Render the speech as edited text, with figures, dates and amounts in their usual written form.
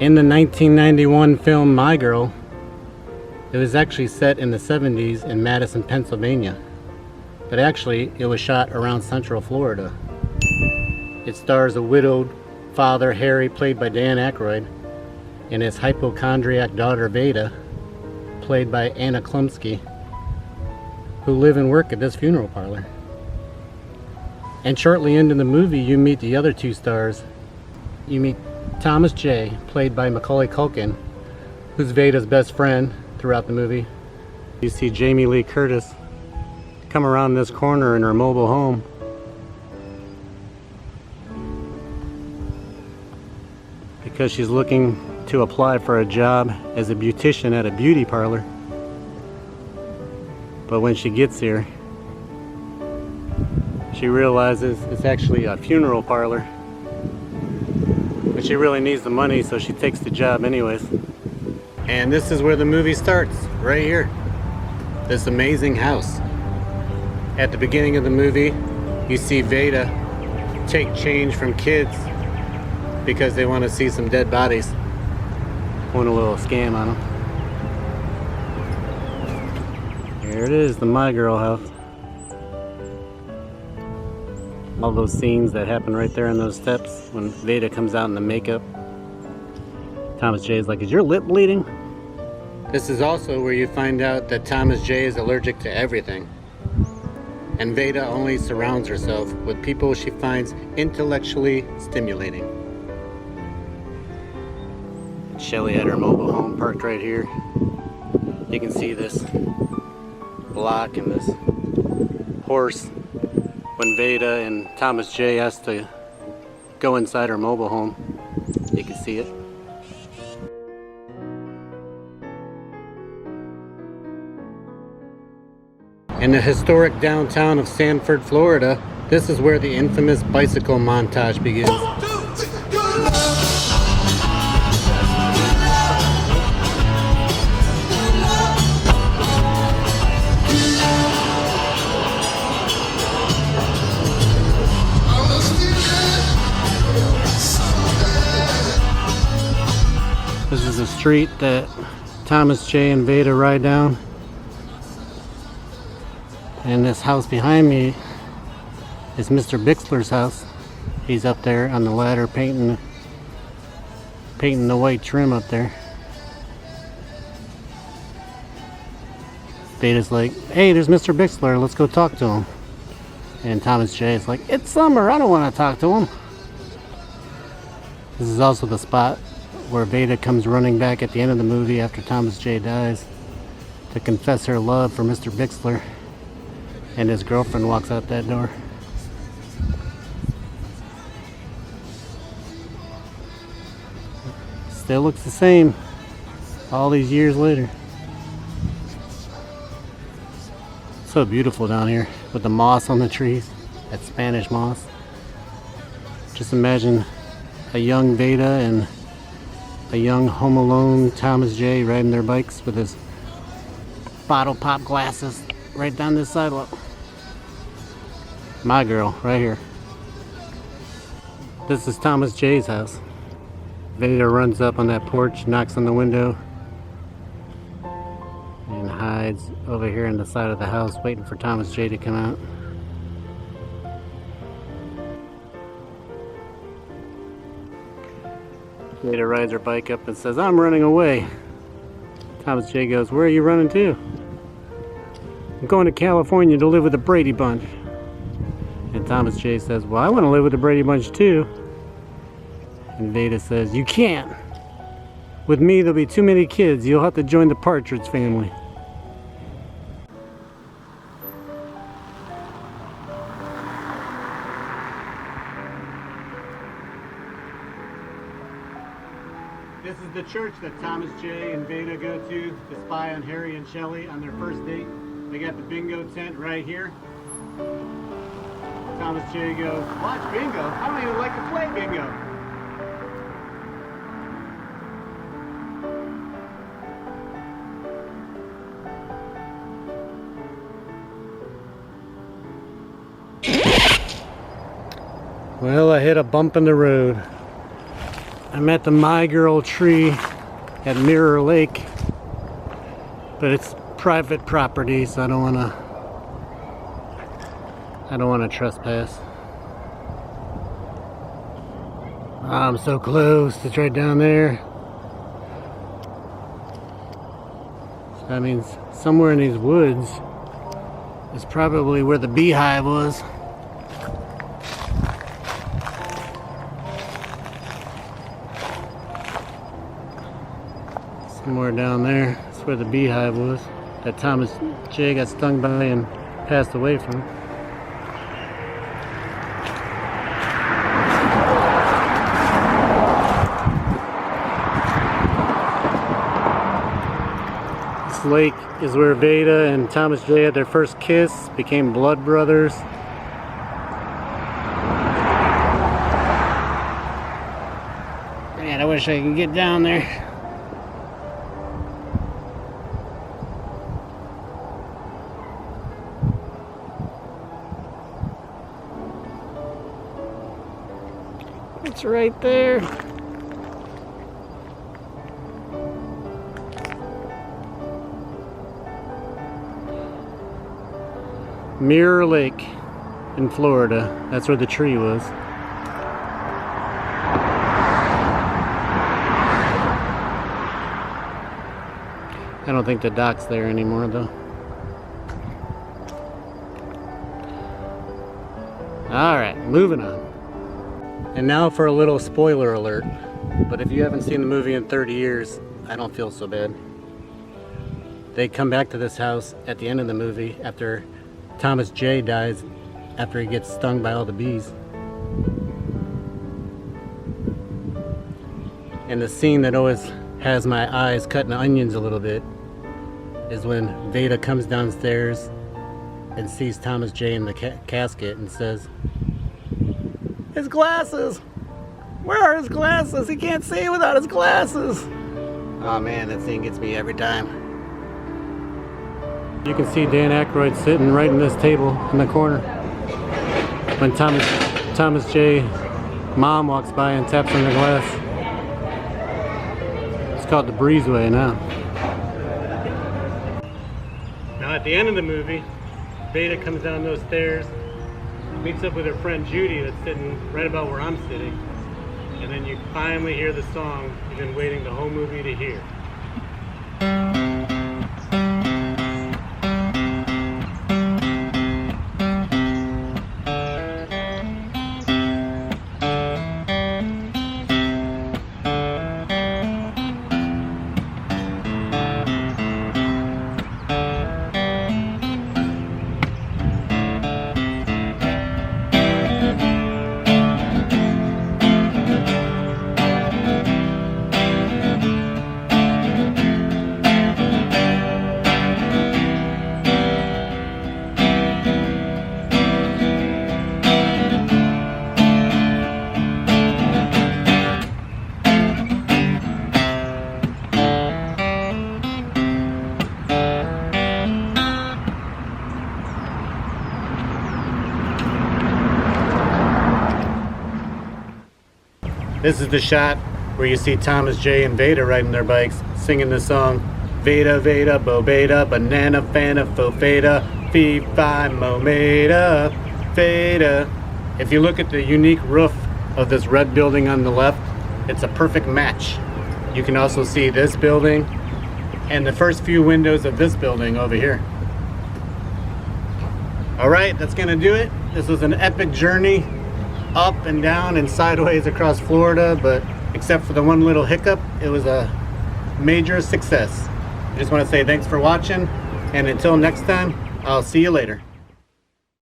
In the 1991 film My Girl, it was actually set in the 70s in Madison, Pennsylvania. But actually, it was shot around Central Florida. It stars a widowed father, Harry, played by Dan Aykroyd, and his hypochondriac daughter, Veda, played by Anna Chlumsky, who live and work at this funeral parlor. And shortly into the movie, you meet the other two stars. You meet Thomas J., played by Macaulay Culkin, who's Veda's best friend throughout the movie. You see Jamie Lee Curtis come around this corner in her mobile home. Because she's looking to apply for a job as a beautician at a beauty parlor. But when she gets here, she realizes it's actually a funeral parlor. But she really needs the money, so she takes the job anyways. And this is where the movie starts, right here. This amazing house. At the beginning of the movie, you see Veda take change from kids because they want to see some dead bodies. Pulling a little scam on them. Here it is, the My Girl house. All those scenes that happen right there in those steps when Veda comes out in the makeup. Thomas J is like, is your lip bleeding? This is also where you find out that Thomas J is allergic to everything. And Veda only surrounds herself with people she finds intellectually stimulating. Shelley had her mobile home parked right here. You can see this block and this horse. When Veda and Thomas J has to go inside her mobile home, you can see it. In the historic downtown of Sanford, Florida, this is where the infamous bicycle montage begins. This is a street that Thomas J and Veda ride down. And this house behind me is Mr. Bixler's house. He's up there on the ladder painting the white trim up there. Veda's like, hey, there's Mr. Bixler, let's go talk to him. And Thomas J is like, it's summer, I don't want to talk to him. This is also the spot where Veda comes running back at the end of the movie after Thomas J dies to confess her love for Mr. Bixler, and his girlfriend walks out that door. Still looks the same all these years later. So beautiful down here with the moss on the trees, that Spanish moss. Just imagine a young Veda and a young Home Alone Thomas J riding their bikes with his bottle pop glasses right down this sidewalk. My Girl, right here. This is Thomas J's house. Veda runs up on that porch, knocks on the window, and hides over here in the side of the house waiting for Thomas J to come out. Veda rides her bike up and says, I'm running away. Thomas J goes, where are you running to? I'm going to California to live with the Brady Bunch. And Thomas J says, well, I want to live with the Brady Bunch too. And Veda says, you can't. With me, there'll be too many kids. You'll have to join the Partridge family. This is the church that Thomas J and Veda go to spy on Harry and Shelley on their first date. They got the bingo tent right here. Thomas J goes, watch bingo? I don't even like to play bingo. Well, I hit a bump in the road. I'm at the My Girl tree at Mirror Lake, but it's private property, so I don't want to trespass. I'm so close. It's right down there. So that means somewhere in these woods is probably where the beehive was. Somewhere down there. That's where the beehive was. That Thomas J. got stung by and passed away from. This lake is where Veda and Thomas J. had their first kiss, became blood brothers. Man, I wish I could get down there. It's right there. Mirror Lake in Florida. That's where the tree was. I don't think the dock's there anymore though. Alright, moving on. And now for a little spoiler alert. But if you haven't seen the movie in 30 years, I don't feel so bad. They come back to this house at the end of the movie after Thomas J. dies, after he gets stung by all the bees. And the scene that always has my eyes cutting onions a little bit is when Veda comes downstairs and sees Thomas J. in the casket and says, "His glasses! Where are his glasses? He can't see without his glasses!" Oh man, that scene gets me every time. You can see Dan Aykroyd sitting right in this table in the corner when Thomas J. mom walks by and taps on the glass. It's called the Breezeway now. Now at the end of the movie, Veda comes down those stairs, meets up with her friend Judy that's sitting right about where I'm sitting, and then you finally hear the song you've been waiting the whole movie to hear. This is the shot where you see Thomas J. and Veda riding their bikes, singing the song Veda, Veda, Bo Beta, Banana, Fana, Fo Feta, Fee, Fi, Mo, Meta, Veda. If you look at the unique roof of this red building on the left, it's a perfect match. You can also see this building and the first few windows of this building over here. Alright, that's gonna do it. This was an epic journey up and down and sideways across Florida, but except for the one little hiccup, it was a major success. I just want to say thanks for watching, and until next time, I'll see you later.